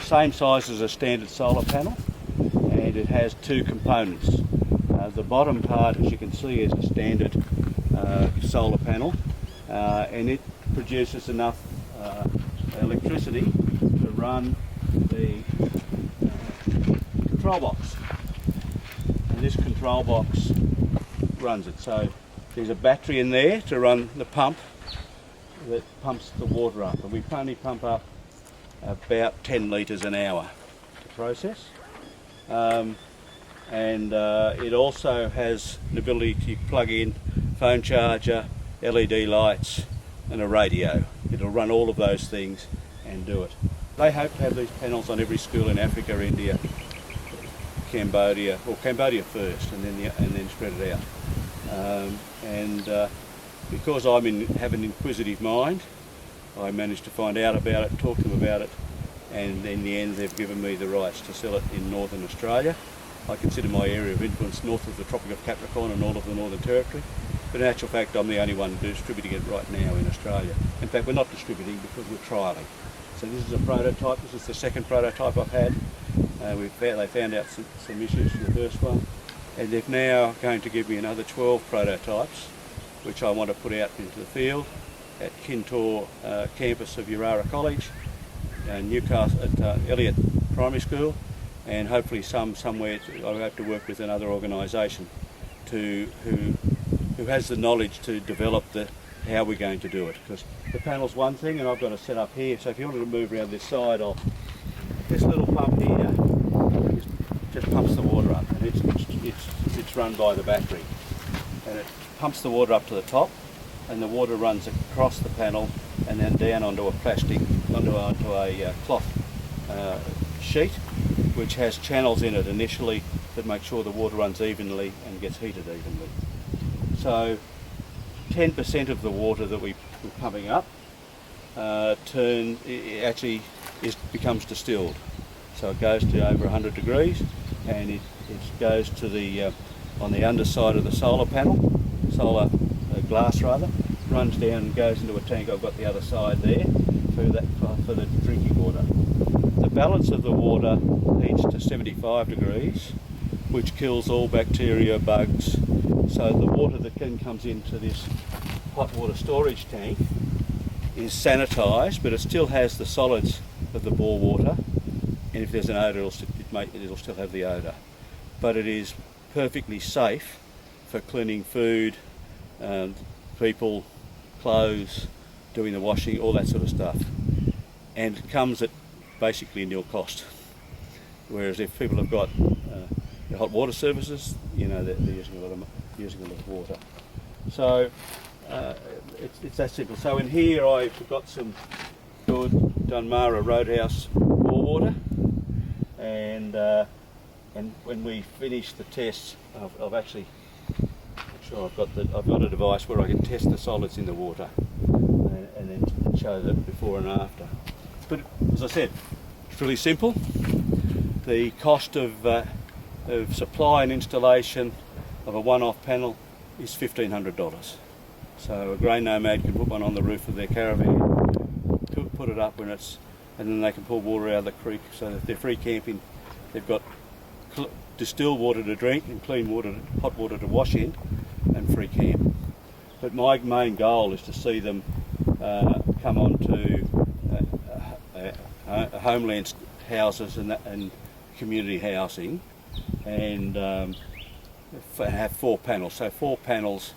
same size as a standard solar panel, and it has two components. The bottom part, as you can see, is a standard solar panel, and it produces enough electricity to run the control box. And this control box runs it. So there's a battery in there to run the pump that pumps the water up, and we only pump up about 10 litres an hour to process. It also has the ability to plug in phone charger, LED lights and a radio. It'll run all of those things and do it. They hope to have these panels on every school in Africa, India, Cambodia, or Cambodia first, and then spread it out. Because have an inquisitive mind, I managed to find out about it, talk to them about it, and in the end they've given me the rights to sell it in Northern Australia. I consider my area of influence north of the Tropic of Capricorn and all of the Northern Territory, but in actual fact I'm the only one distributing it right now in Australia. In fact, we're not distributing because we're trialling. So this is a prototype. This is the second prototype I've had. They found out some issues with the first one, and they're now going to give me another 12 prototypes, which I want to put out into the field at Kintore campus of Urara College, Newcastle at Elliott Primary School, and hopefully somewhere. I hope to work with another organisation who has the knowledge to develop how we're going to do it. Because the panel's one thing, and I've got to set up here. So if you wanted to move around this side, this little pump here just pumps the water up, and it's run by the battery, and it pumps the water up to the top, and the water runs across the panel and then down onto a cloth sheet, which has channels in it initially that make sure the water runs evenly and gets heated evenly. So 10% of the water that we're pumping up becomes distilled. So it goes to over 100 degrees, and it goes to on the underside of the solar panel, glass rather, runs down and goes into a tank I've got the other side there for the drinking water. The balance of the water heats to 75 degrees, which kills all bacteria, bugs. So the water that then comes into this hot water storage tank is sanitised, but it still has the solids of the bore water, and if there's an odour it'll still have the odour. But it is perfectly safe for cleaning food, people, clothes, doing the washing, all that sort of stuff. And it comes at basically nil cost. Whereas if people have got the hot water services, they're using a lot of water. So it's that simple. So in here I've got some good Dunmara Roadhouse bore water, and when we finish the tests, I've actually I've got a device where I can test the solids in the water and then show the before and after. But as I said, it's really simple. The cost of supply and installation of a one-off panel is $1,500. So a grain nomad can put one on the roof of their caravan, put it up and then they can pull water out of the creek. So if they're free camping, they've got distilled water to drink and clean water, hot water to wash in, and free camp. But my main goal is to see them come on to homeland houses and community housing, and have 4 panels. So 4 panels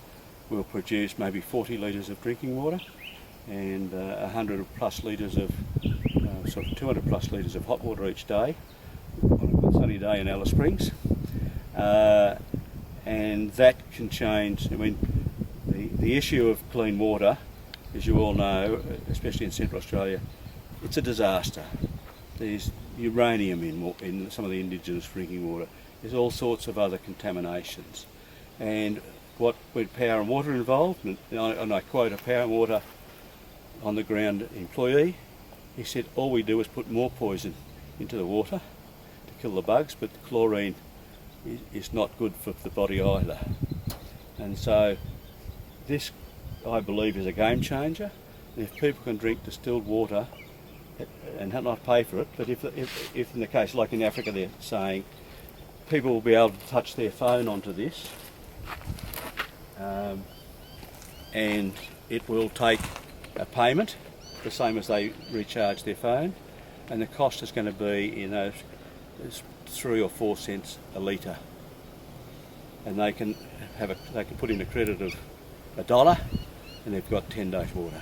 will produce maybe 40 litres of drinking water and 100 plus litres of 200 plus litres of hot water each day on a good sunny day in Alice Springs. And that can change. I mean, the issue of clean water, as you all know, especially in Central Australia, it's a disaster. There's uranium in some of the indigenous drinking water. There's all sorts of other contaminations. And with Power and Water involved, and I quote a Power and Water on the ground employee, he said, all we do is put more poison into the water to kill the bugs, but the chlorine is not good for the body either. And so this, I believe, is a game changer. And if people can drink distilled water and not pay for it. But if in the case like in Africa they're saying people will be able to touch their phone onto this, and it will take a payment the same as they recharge their phone, and the cost is going to be, it's 3 or 4 cents a litre, and they can put in a credit of $1, and they've got 10 days water.